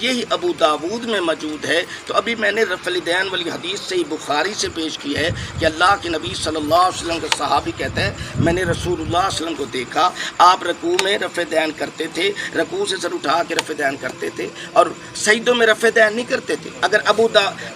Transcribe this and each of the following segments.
یہی ابو داود میں موجود ہے۔ تو ابھی میں نے رفع الیدین والی حدیث صحیح بخاری سے پیش کی ہے کہ اللہ کے نبی صلی اللہ علیہ وسلم کا صحابی کہتا ہے میں نے رسول اللہ صلی اللہ علیہ وسلم کو دیکھا، آپ رکوع میں رفع دین کرتے تھے، رکوع سے سر اٹھا کے رفع دین کرتے تھے اور سجدوں میں رفع دین نہیں کرتے تھے۔ اگر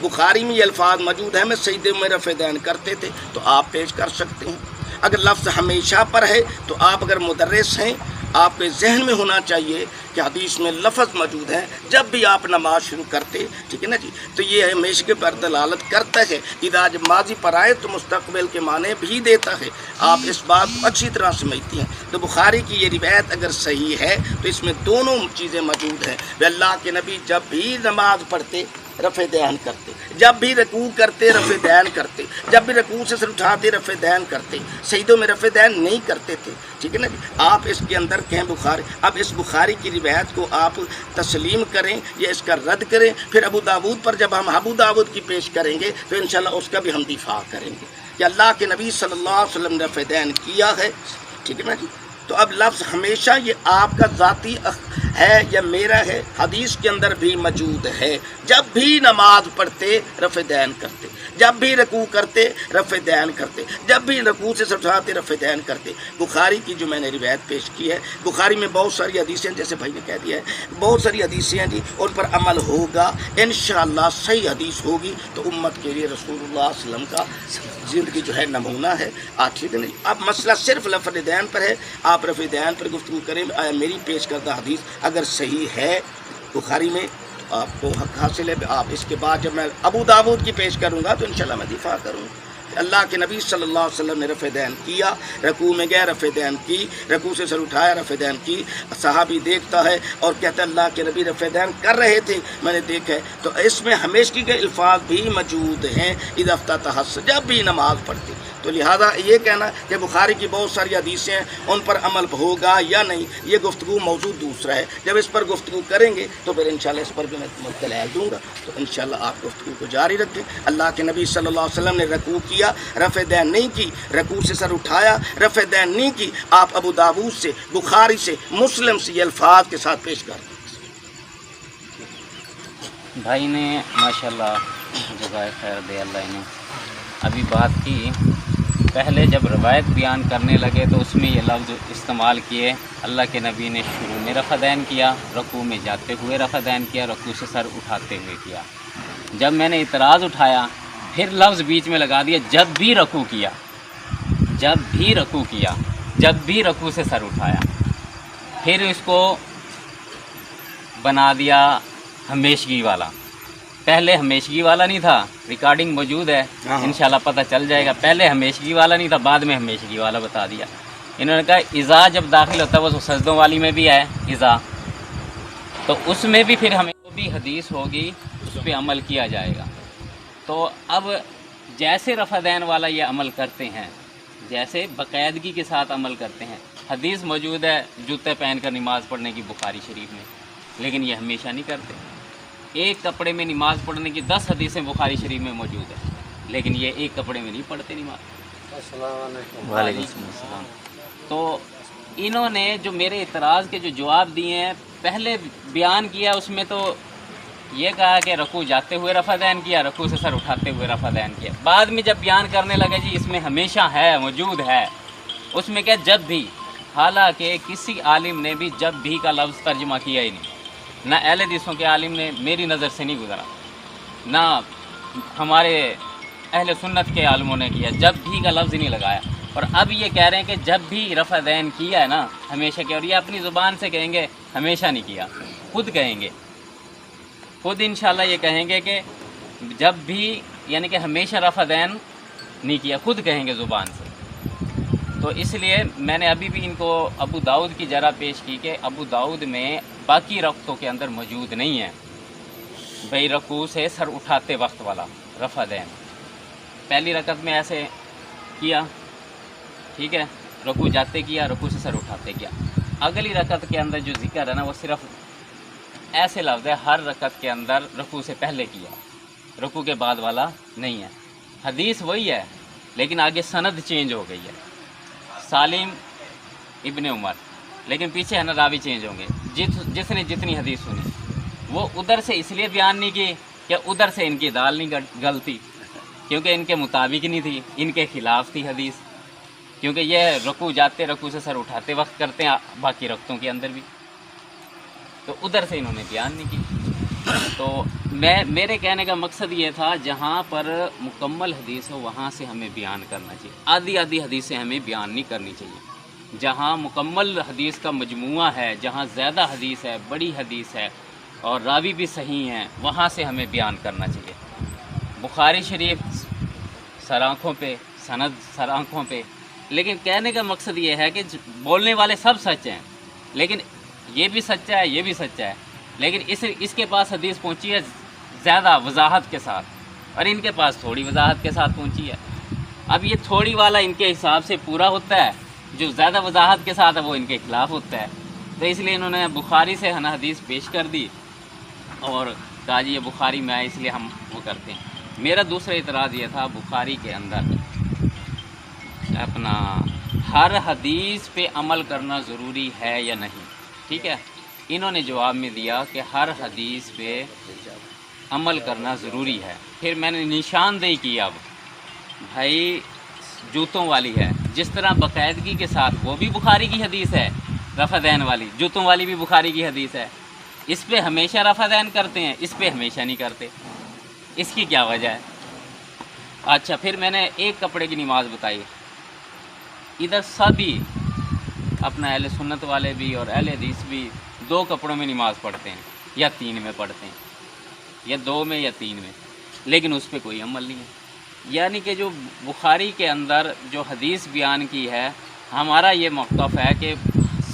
بخاری میں یہ الفاظ موجود ہے میں سجدوں میں رفع دین کرتے تھے تو آپ پیش کر سکتے ہیں۔ اگر لفظ ہمیشہ پر ہے تو آپ اگر مدرس ہیں آپ کے ذہن میں ہونا چاہیے کہ حدیث میں لفظ موجود ہے جب بھی آپ نماز شروع کرتے، ٹھیک ہے نا جی، تو یہ ہمیشہ پر دلالت کرتا ہے۔ اذا جب ماضی پر آئے تو مستقبل کے معنی بھی دیتا ہے، آپ اس بات کو اچھی طرح سمجھتی ہیں۔ تو بخاری کی یہ روایت اگر صحیح ہے تو اس میں دونوں چیزیں موجود ہیں، کہ اللہ کے نبی جب بھی نماز پڑھتے رفع دین کرتے، جب بھی رکوع کرتے رفع دین کرتے، جب بھی رکوع سے سر اٹھاتے رفع دین کرتے، سجدوں میں رفع دین نہیں کرتے تھے، ٹھیک ہے نا جی۔ آپ اس کے اندر کہیں بخاری، اب اس بخاری کی روایت کو آپ تسلیم کریں یا اس کا رد کریں، پھر ابو داود پر جب ہم ابو داود کی پیش کریں گے تو انشاءاللہ اس کا بھی ہم دفاع کریں گے کہ اللہ کے نبی صلی اللہ علیہ وسلم نے رفع دین کیا ہے، ٹھیک ہے نا جی۔ تو اب لفظ ہمیشہ یہ آپ کا ذاتی ہے یا میرا ہے، حدیث کے اندر بھی موجود ہے، جب بھی نماز پڑھتے رفع دین کرتے، جب بھی رکوع کرتے رفع دین کرتے، جب بھی رکوع سے اٹھاتے رفع دین کرتے۔ بخاری کی جو میں نے روایت پیش کی ہے، بخاری میں بہت ساری حدیثیں جیسے بھائی نے کہہ دیا ہے، بہت ساری حدیثیں ہیں جی، ان پر عمل ہوگا انشاءاللہ، صحیح حدیث ہوگی تو امت کے لیے رسول اللہ صلی اللہ علیہ وسلم کا زندگی جو ہے نمونہ ہے۔ ٹھیک ہے نہیں، اب مسئلہ صرف رفع دین پر ہے، آپ رفع دین پر گفتگو کریں، آیا میری پیش کردہ حدیث اگر صحیح ہے بخاری میں آپ کو حق حاصل ہے۔ آپ اس کے بعد جب میں ابو داود کی پیش کروں گا تو انشاءاللہ میں دفاع کروں گا۔ اللہ کے نبی صلی اللہ علیہ وسلم نے رفع دین کیا، رکوع میں گیا رفع دین کی، رکوع سے سر اٹھایا رفع دین کی، صحابی دیکھتا ہے اور کہتا ہے اللہ کے نبی رفع دین کر رہے تھے، میں نے دیکھا ہے۔ تو اس میں ہمیشگی کے الفاظ بھی موجود ہیں، اذا افتتح، جب بھی نماز پڑھتے۔ تو لہذا یہ کہنا کہ بخاری کی بہت ساری حدیثیں ہیں ان پر عمل ہوگا یا نہیں، یہ گفتگو موضوع دوسرا ہے۔ جب اس پر گفتگو کریں گے تو پھر انشاءاللہ اس پر بھی میں دلائل دوں گا، تو انشاءاللہ آپ گفتگو کو جاری رکھیں۔ اللہ کے نبی صلی اللہ علیہ وسلم نے رکوع کیا، رفع دین نہیں کی، رکوع سے سر اٹھایا، رفع دین نہیں کی۔ آپ ابو داود سے، بخاری سے، مسلم سے یہ الفاظ کے ساتھ پیش کر دیں۔ بھائی نے ماشاءاللہ جزائے خیر دے اللہ نے ابھی بات کی، پہلے جب روایت بیان کرنے لگے تو اس میں یہ لفظ استعمال کیے، اللہ کے نبی نے شروع میں رفع دین کیا، رکوع میں جاتے ہوئے رفع دین کیا، رکوع سے سر اٹھاتے ہوئے کیا۔ جب میں نے اعتراض اٹھایا پھر لفظ بیچ میں لگا دیا جب بھی رکوع کیا، جب بھی رکوع کیا، جب بھی رکوع سے سر اٹھایا، پھر اس کو بنا دیا ہمیشگی والا۔ پہلے ہمیشگی والا نہیں تھا، ریکارڈنگ موجود ہے، انشاءاللہ پتہ چل جائے گا۔ پہلے ہمیشگی والا نہیں تھا، بعد میں ہمیشگی والا بتا دیا۔ انہوں نے کہا اذا جب داخل ہوتا ہے وہ سجدوں والی میں بھی ہے اذا، تو اس میں بھی پھر ہمیں جو بھی حدیث ہوگی اس پہ عمل کیا جائے گا۔ تو اب جیسے رفع دین والا یہ عمل کرتے ہیں، جیسے باقاعدگی کے ساتھ عمل کرتے ہیں، حدیث موجود ہے جوتے پہن کر نماز پڑھنے کی بخاری شریف میں، لیکن یہ ہمیشہ نہیں کرتے۔ ایک کپڑے میں نماز پڑھنے کی 10 حدیثیں بخاری شریف میں موجود ہیں، لیکن یہ ایک کپڑے میں نہیں پڑھتے نماز۔ السلام علیکم۔ وعلیکم السلام۔ تو انہوں نے جو میرے اعتراض کے جو جواب دیے ہیں، پہلے بیان کیا اس میں تو یہ کہا کہ رکوع جاتے ہوئے رفع دین کیا، رکوع سے سر اٹھاتے ہوئے رفع دین کیا۔ بعد میں جب بیان کرنے لگے جی اس میں ہمیشہ ہے، موجود ہے، اس میں کہ جب بھی، حالانکہ کسی عالم نے بھی جب بھی کا لفظ ترجمہ کیا ہی نہیں، نہ اہل حدیثوں کے عالم نے، میری نظر سے نہیں گزرا، نہ ہمارے اہل سنت کے عالموں نے کیا، جب بھی کا لفظ نہیں لگایا۔ اور اب یہ کہہ رہے ہیں کہ جب بھی رفع دین کیا ہے نا ہمیشہ کیا، اور یہ اپنی زبان سے کہیں گے ہمیشہ نہیں کیا، خود کہیں گے، خود انشاءاللہ یہ کہیں گے کہ جب بھی یعنی کہ ہمیشہ رفع دین نہیں کیا، خود کہیں گے زبان سے۔ تو اس لیے میں نے ابھی بھی ان کو ابو داؤد کی جرح پیش کی کہ ابو داؤد میں باقی رکعتوں کے اندر موجود نہیں ہے بھئی رکوع سے سر اٹھاتے وقت والا رفع دین۔ پہلی رکعت میں ایسے کیا، ٹھیک ہے، رکوع جاتے کیا، رکوع سے سر اٹھاتے کیا۔ اگلی رکعت کے اندر جو ذکر ہے نا وہ صرف ایسے لفظ ہے، ہر رکعت کے اندر رکوع سے پہلے کیا، رکوع کے بعد والا نہیں ہے۔ حدیث وہی ہے لیکن آگے سند چینج ہو گئی ہے، سالم ابن عمر، لیکن پیچھے ہے نا راوی چینج ہوں گے، جس نے جتنی حدیث سنی۔ وہ ادھر سے اس لیے بیان نہیں کی کہ ادھر سے ان کی دال نہیں گلتی، کیونکہ ان کے مطابق نہیں تھی، ان کے خلاف تھی حدیث، کیونکہ یہ رکوع جاتے رکوع سے سر اٹھاتے وقت کرتے ہیں باقی رکعتوں کے اندر بھی، تو ادھر سے انہوں نے بیان نہیں کی۔ تو میرے کہنے کا مقصد یہ تھا جہاں پر مکمل حدیث ہو وہاں سے ہمیں بیان کرنا چاہیے، آدھی آدھی حدیثیں ہمیں بیان نہیں کرنی چاہیے۔ جہاں مکمل حدیث کا مجموعہ ہے، جہاں زیادہ حدیث ہے، بڑی حدیث ہے اور راوی بھی صحیح ہیں، وہاں سے ہمیں بیان کرنا چاہیے۔ بخاری شریف سر آنکھوں پہ، سند سر آنکھوں پہ، لیکن کہنے کا مقصد یہ ہے کہ بولنے والے سب سچ ہیں، لیکن یہ بھی سچا ہے، یہ بھی سچا ہے، لیکن اس کے پاس حدیث پہنچی ہے زیادہ وضاحت کے ساتھ اور ان کے پاس تھوڑی وضاحت کے ساتھ پہنچی ہے۔ اب یہ تھوڑی والا ان کے حساب سے پورا ہوتا ہے، جو زیادہ وضاحت کے ساتھ ہے وہ ان کے خلاف ہوتا ہے، تو اس لیے انہوں نے بخاری سے ہنا حدیث پیش کر دی اور کہا جی یہ بخاری میں آئے اس لیے ہم وہ کرتے ہیں۔ میرا دوسرا اعتراض یہ تھا بخاری کے اندر اپنا ہر حدیث پہ عمل کرنا ضروری ہے یا نہیں، ٹھیک ہے؟ انہوں نے جواب میں دیا کہ ہر حدیث پہ عمل کرنا ضروری ہے۔ پھر میں نے نشاندہی کی، اب بھائی جوتوں والی ہے، جس طرح باقاعدگی کے ساتھ وہ بھی بخاری کی حدیث ہے، رفع دین والی، جوتوں والی بھی بخاری کی حدیث ہے، اس پہ ہمیشہ رفع دین کرتے ہیں، اس پہ ہمیشہ نہیں کرتے، اس کی کیا وجہ ہے؟ اچھا، پھر میں نے ایک کپڑے کی نماز بتائی، ادھر سبھی اپنا اہل سنت والے بھی اور اہل حدیث بھی دو کپڑوں میں نماز پڑھتے ہیں یا تین میں پڑھتے ہیں، یا دو میں یا تین میں، لیکن اس پہ کوئی عمل نہیں ہے۔ یعنی کہ جو بخاری کے اندر جو حدیث بیان کی ہے، ہمارا یہ موقف ہے کہ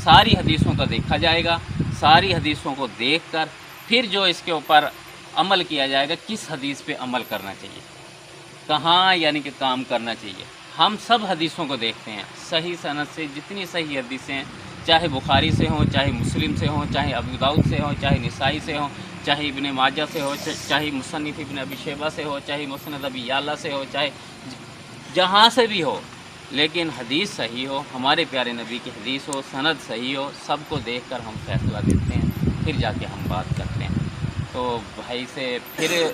ساری حدیثوں کا دیکھا جائے گا، ساری حدیثوں کو دیکھ کر پھر جو اس کے اوپر عمل کیا جائے گا، کس حدیث پہ عمل کرنا چاہیے، کہاں یعنی کہ کام کرنا چاہیے۔ ہم سب حدیثوں کو دیکھتے ہیں، صحیح سند سے جتنی صحیح حدیثیں ہیں، چاہے بخاری سے ہوں، چاہے مسلم سے ہوں، چاہے ابو داؤد سے ہوں، چاہے نسائی سے ہوں، چاہے ابن ماجہ سے ہو، چاہے مصنف ابن ابی شیبہ سے ہو، چاہے مسند ابی یعلا سے ہو، چاہے جہاں سے بھی ہو، لیکن حدیث صحیح ہو، ہمارے پیارے نبی کی حدیث ہو، سند صحیح ہو، سب کو دیکھ کر ہم فیصلہ دیتے ہیں، پھر جا کے ہم بات کرتے ہیں۔ تو بھائی سے پھر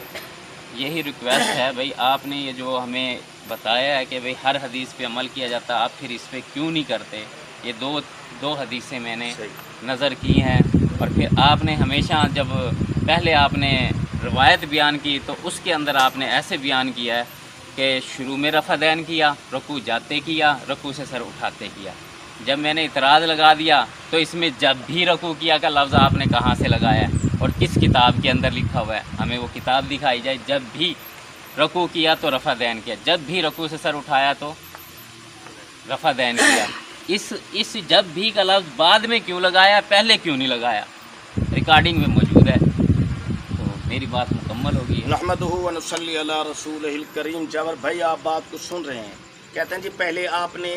یہی ریکویسٹ ہے، بھائی آپ نے یہ جو ہمیں بتایا ہے کہ بھائی ہر حدیث پہ عمل کیا جاتا ہے، آپ پھر اس پہ کیوں نہیں کرتے؟ یہ دو حدیثیں میں نے نظر کی ہیں، اور پھر آپ نے ہمیشہ جب پہلے آپ نے روایت بیان کی تو اس کے اندر آپ نے ایسے بیان کیا ہے کہ شروع میں رفع دین کیا، رکوع جاتے کیا، رکوع سے سر اٹھاتے کیا۔ جب میں نے اعتراض لگا دیا تو اس میں جب بھی رکوع کیا کا لفظ آپ نے کہاں سے لگایا ہے اور کس کتاب کے اندر لکھا ہوا ہے؟ ہمیں وہ کتاب دکھائی جائے۔ جب بھی رکوع کیا تو رفع دین کیا، جب بھی رکوع سے سر اٹھایا تو رفع دین کیا۔ اس جب بھی کا لفظ بعد میں کیوں لگایا، پہلے کیوں نہیں لگایا؟ ریکارڈنگ میں موجود ہے، تو میری بات مکمل ہوگی۔ نحمدہ و نصلی علی رسولہ الکریم۔ جاور بھائی آپ بات کو سن رہے ہیں، کہتے ہیں جی پہلے آپ نے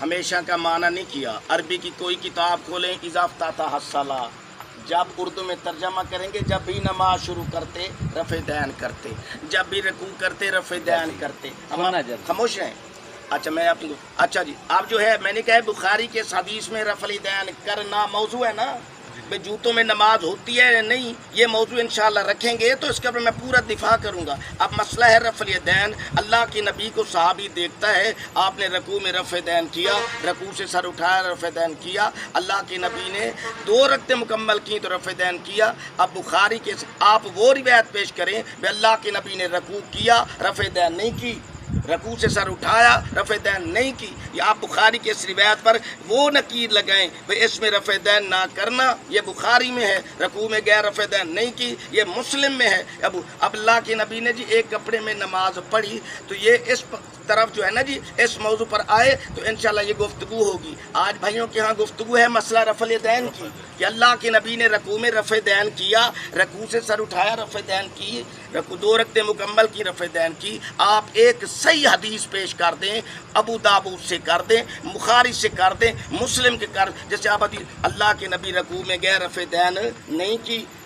ہمیشہ کا معنی نہیں کیا۔ عربی کی کوئی کتاب کھولیں، اذا افتتح الصلاۃ، جب اردو میں ترجمہ کریں گے، جب بھی نماز شروع کرتے رفع دین کرتے، جب بھی رکوع کرتے رفع دین کرتے۔ ہم خاموش ہیں؟ اچھا میں آپ کو اچھا جی آپ جو ہے میں نے کہا بخاری کے اس حدیث میں رفع دین کرنا موضوع ہے نا، بھائی جوتوں میں نماز ہوتی ہے یا نہیں، یہ موضوع انشاءاللہ رکھیں گے تو اس کے اوپر میں پورا دفاع کروں گا۔ اب مسئلہ ہے رفع دین، اللہ کے نبی کو صحابی دیکھتا ہے، آپ نے رکوع میں رفع دین کیا، رکوع سے سر اٹھایا، رفع دین کیا، اللہ کے نبی نے 2 رکعتیں مکمل کی تو رفع دین کیا۔ اب بخاری کے آپ وہ روایت پیش کریں کہ اللہ کے نبی نے رکوع کیا، رفع دین نہیں کی، رکوع سے سر اٹھایا، رفع دین نہیں کی، یا آپ بخاری کے اس روایت پر وہ نکیر لگائیں بھئی اس میں رفع دین نہ کرنا، یہ بخاری میں ہے، رکوع میں گیا رفع دین نہیں کی، یہ مسلم میں ہے۔ اب اللہ کے نبی نے جی ایک کپڑے میں نماز پڑھی، تو یہ اس طرف جو ہے نا جی اس موضوع پر آئے تو انشاءاللہ یہ گفتگو ہوگی۔ آج بھائیوں کے ہاں گفتگو ہے مسئلہ رفع دین کی، کہ اللہ کے نبی نے رکوع میں رفع دین کیا، رکوع سے سر اٹھایا، رفع دین کی، رکوع 2 رکعتیں مکمل کی، رفع دین کی۔ آپ ایک صحیح حدیث پیش کر دیں، ابو داؤد سے کر دیں، بخاری سے کر دیں، مسلم کے کر، جیسے آپ اللہ کے نبی رکوع میں گئے رفع دین نہیں کی،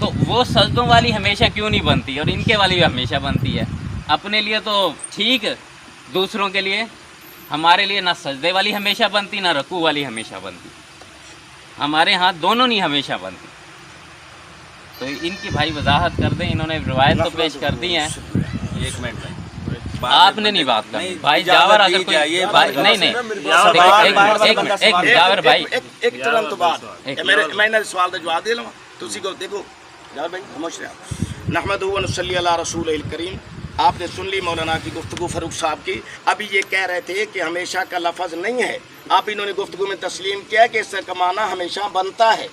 تو وہ سجدوں والی ہمیشہ کیوں نہیں بنتی اور ان کے والی بھی ہمیشہ بنتی ہے؟ اپنے لیے تو ٹھیک، دوسروں کے لیے ہمارے لیے نہ سجدے والی ہمیشہ بنتی نہ رکوع والی ہمیشہ بنتی، ہمارے ہاں دونوں نہیں ہمیشہ بنتی۔ تو ان کی بھائی وضاحت کر دیں، انہوں نے روایت تو پیش کر دی ہیں۔ ایک منٹ بھائی، آپ نے نہیں بات کرنی بھائی جاور، اگر کوئی نہیں جاور بھائی ایک ترنت بعد میں نے سوال کا جواب دے لوں تو اسی کو دیکھو جاور بھائی خاموش رہے۔ نحمدہ و نصلی علی رسول الکریم، آپ نے سن لی مولانا کی گفتگو فاروق صاحب کی۔ ابھی یہ کہہ رہے تھے کہ ہمیشہ کا لفظ نہیں ہے، آپ انہوں نے گفتگو میں تسلیم کیا کہ اس سے کمانا ہمیشہ بنتا ہے،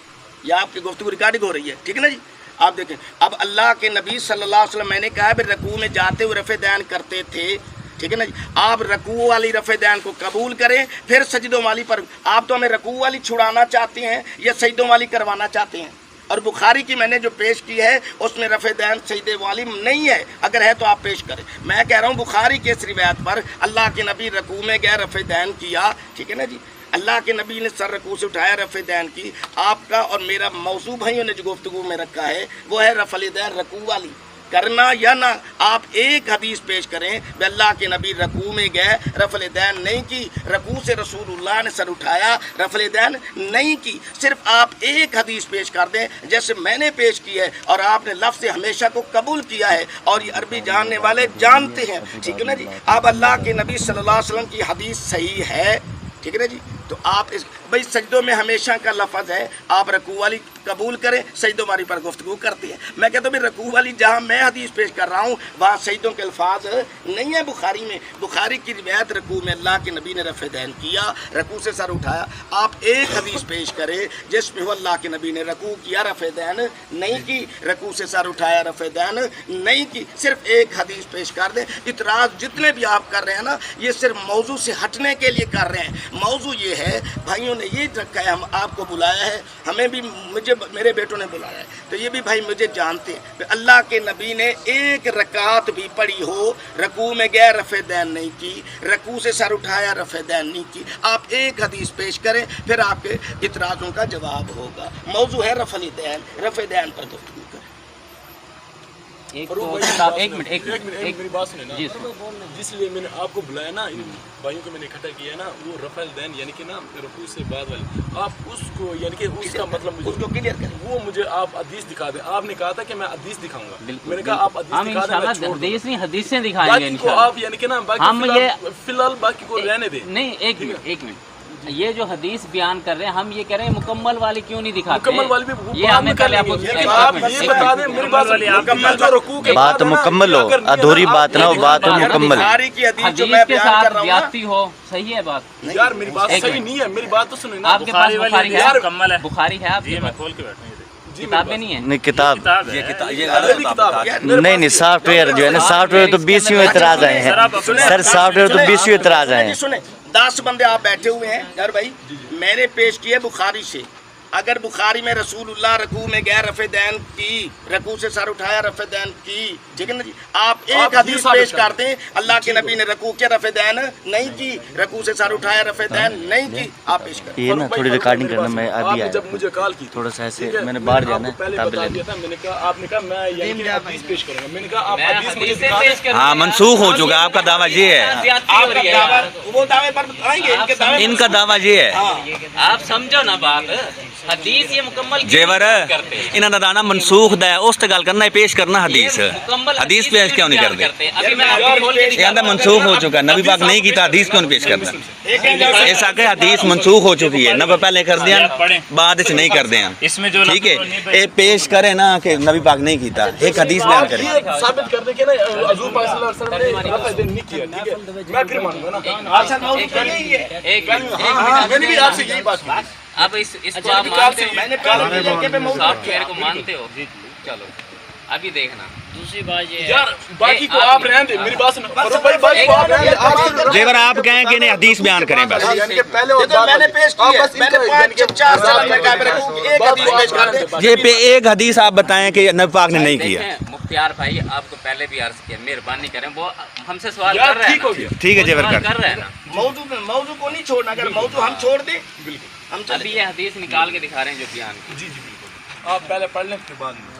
یا آپ کی گفتگو ریکارڈنگ ہو رہی ہے، ٹھیک ہے نا جی؟ آپ دیکھیں اب اللہ کے نبی صلی اللہ علیہ وسلم، میں نے کہا بھی رکوع میں جاتے ہوئے رفع دین کرتے تھے، ٹھیک ہے نا جی؟ آپ رکوع والی رفع دین کو قبول کریں، پھر سجدوں والی پر آپ تو ہمیں رکوع والی چھڑانا چاہتے ہیں یا سجدوں والی کروانا چاہتے ہیں؟ اور بخاری کی میں نے جو پیش کی ہے اس میں رفع دین سجدے والی نہیں ہے، اگر ہے تو آپ پیش کریں۔ میں کہہ رہا ہوں بخاری کی اس روایت پر اللہ کے نبی رکوع میں گئے، رفع دین کیا، ٹھیک ہے نا جی؟ اللہ کے نبی نے سر رکوع سے اٹھایا، رفع دین کی۔ آپ کا اور میرا موضوع بھائیوں نے جو گفتگو میں رکھا ہے وہ ہے رفع دین رکوع والی کرنا یا نہ۔ آپ ایک حدیث پیش کریں کہ اللہ کے نبی رکوع میں گئے، رفع دین نہیں کی، رکوع سے رسول اللہ نے سر اٹھایا، رفع دین نہیں کی۔ صرف آپ ایک حدیث پیش کر دیں جیسے میں نے پیش کی ہے، اور آپ نے لفظ ہمیشہ کو قبول کیا ہے، اور یہ عربی جاننے والے جانتے ہیں، ٹھیک ہے نا جی؟ اب اللہ کے نبی صلی اللہ علیہ وسلم کی حدیث صحیح ہے، ٹھیک ہے نا جی؟ تو آپ اس بھائی سجدوں میں ہمیشہ کا لفظ ہے، آپ رکوع والی قبول کریں، سجدوں والی پر گفتگو کرتے ہیں۔ میں کہتا ہوں رکوع والی جہاں میں حدیث پیش کر رہا ہوں وہاں سجدوں کے الفاظ نہیں ہے بخاری میں۔ بخاری کی روایت رکوع میں اللہ کے نبی نے رفع دین کیا، رکوع سے سر اٹھایا۔ آپ ایک حدیث پیش کریں جس میں وہ اللہ کے نبی نے رکوع کیا، رفع دین نہیں کی، رکوع سے سر اٹھایا، رفع دین نہیں کی۔ صرف ایک حدیث پیش کر دیں۔ اعتراض جتنے بھی آپ کر رہے ہیں نا، یہ صرف موضوع سے ہٹنے کے لیے کر رہے ہیں۔ موضوع یہ ہے بھائیوں نے یہ رکھا ہے، ہم آپ کو بلایا ہے، ہمیں بھی مجھے میرے بیٹوں نے بلایا ہے، تو یہ بھی بھائی مجھے جانتے ہیں کہ اللہ کے نبی نے ایک رکعت بھی پڑھی ہو، رکوع میں گئے رفع دین نہیں کی، رکوع سے سر اٹھایا رفع دین نہیں کی۔ آپ ایک حدیث پیش کریں، پھر آپ کے اعتراضوں کا جواب ہوگا۔ موضوع ہے رفع دین پر گفتگو کریں۔ ایک منٹ میری بات سنیں نا، جی جس لیے میں نے آپ کو بلایا نا، ان بھائیوں کو میں نے اکٹھا کیا نا، وہ رفع دین یعنی کہ نا رکوع سے بعد والی، آپ اس کو یعنی کہ اس کا مطلب اس کو کلیئر کریں، وہ مجھے آپ حدیث دکھا دیں۔ آپ نے کہا تھا کہ میں حدیث دکھاؤں گا، میں نے کہا آپ ہم حدیث دکھا دیں، میں انشاءاللہ چھوڑ دوں۔ حدیث نہیں حدیثیں دکھائیں گے باقی کو انشاءاللہ۔ آپ یعنی کہ نا ہم باقی یہ فی الحال باقی کو رہنے دیں۔ نہیں، ایک منٹ یہ جو حدیث بیان کر رہے ہیں ہم یہ کہہ رہے ہیں مکمل والی کیوں نہیں دکھاتے؟ مکمل والی بھی یہ ہمیں پہلے آپ آپ یہ بتا دیں، میری بات مکمل جو رکوع کے بات مکمل ہو، ادھوری بات نہ ہو، بات مکمل۔ بخاری کی حدیث جو حدیث میں کے بیان ساتھ کر رہا ہوں نا، زیادتی ہو، صحیح ہے بات؟ یار میری بات ایک صحیح منٹ۔ نہیں ہے، میری بات تو سنیں نا۔ آپ کے پاس بخاری ہے؟ مکمل ہے، بخاری ہے آپ کے پاس؟ کھول کے بیٹھوں جی، کتابیں نہیں ہیں؟ نہیں کتاب عربی کتاب ہے۔ نہیں نہیں، سافٹ ویئر جو ہے نا، سافٹ ویئر تو 20ویں اعتراض آئے ہیں سر، سافٹ ویئر تو 20ویں اعتراض آئے ہیں۔ سنیں 10 بندے آپ بیٹھے ہوئے ہیں یار بھائی، میں نے پیش کیے بخاری سے۔ اگر بخاری میں رسول اللہ رکوع میں گئے رفع دین کی، رکوع سے سر اٹھایا رفع دین کی، ٹھیک ہے نا جی؟ آپ ایک حدیث پیش کرتے ہیں اللہ کے نبی نے رکوع کیا رفع دین نہیں کی، رکوع سے سر اٹھایا رفع دین نہیں کی، آپ پیش کریں۔ یہ نا تھوڑی ریکارڈنگ کرنا، میں آپ ابھی نے آیا جب مجھے کال کی تھوڑا سا ایسے، ٹھیک ہے، میں نے باہر جانا آپ کو ہے پہلے کتابیں بتا لینے۔ دیا تھا، میں نے کہا آپ نے کہا میں یعنی کہ حدیث پیش کروں گا، میں نے کہا آپ میں حدیث مجھے حدیثیں دکھا پیش دیں۔ کر ہاں منسوخ ہو چکا ہے، آپ کا دعویٰ یہ ہے، زیادتی ہو رہی ہے یار۔ وہ دعوے پر آئیں گے، ان کا دعویٰ یہ ہے۔ آپ سمجھو نا بات، حدیث یہ مکمل جیور کرتے ہیں، انہاں دا دانا منسوخ دا ہے، اس تے گل کرنا ہے، پیش کرنا حدیث مکمل حدیث پیش کیوں نہیں کرتے؟ ابھی میں آپ کو کھول کے یہ آدھا منسوخ ہو چکا ہے، نبی پاک نہیں کیتا، حدیث کیوں نہیں پیش کرنا؟ ایسا کہ حدیث منسوخ ہو چکی ہے، نبی پہلے کر دیا بعد وچ نہیں کر دیا، ٹھیک ہے؟ اے پیش کرے نا کہ نبی پاک نہیں کیتا، ایک حدیث بیان کرے۔ یہ ثابت کر دیں کہ نا حضور پاک صلی اللہ علیہ وسلم نے رفع دین نہیں کیا، ٹھیک ہے؟ میں پھر مانوں گا نا۔ اصل موضوع تو یہی ہے۔ ایک میں نے بھی آپ سے یہی بات کی۔ اب اس کو آپ مانتے ہو؟ میں نے پہلے بھی جگہ پہ موضوع سافٹ ویئر کو مانتے ہو؟ چلو ابھی دیکھنا دوسری بات یہ یار باقی کو آپ رہنے دیں، میری بات سنو فاروق بھائی، باقی کو آپ رہنے دیں، آپ صرف جیور آپ کہیں کہ انہیں حدیث بیان کریں بس۔ یعنی کہ پہلے اور یہ تو میں نے پیش کی ہے، میں نے 5-4 سال میں کہا میرے کو ایک حدیث پیش کر دیں۔ یہ پہ ایک حدیث آپ بتائیں کہ نبی پاک نے نہیں کیا۔ دیکھیں مختار بھائی، آپ کو پہلے بھی عرض کیا، مہربانی کریں، وہ ہم سے سوال یار کر رہے ہیں ٹھیک ہو گیا، ٹھیک ہے جیور کر رہے ہیں نا۔ موضوع کو نہیں چھوڑنا، اگر موضوع ہم چھوڑ دیں ہم ابھی یہ حدیث نکال کے دکھا رہے ہیں جو بیان کی۔ جی جی بالکل، آپ پہلے پڑھ لیں پھر بعد میں۔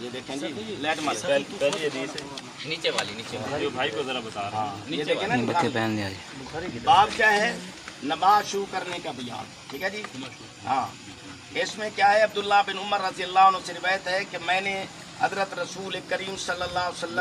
یہ دیکھیں جی لائٹ مار نیچے والی جو بھائی کو ذرا بتا رہا ہوں یہ دیکھیں نا بچے پہن لیا باب کیا ہے؟ نماز شروع کرنے کا بیان. ٹھیک ہے جی. ہاں اس میں کیا ہے؟ عبداللہ بن عمر رضی اللہ عنہ سے روایت ہے کہ میں نے حضرت رسول کریم صلی اللہ علیہ وسلم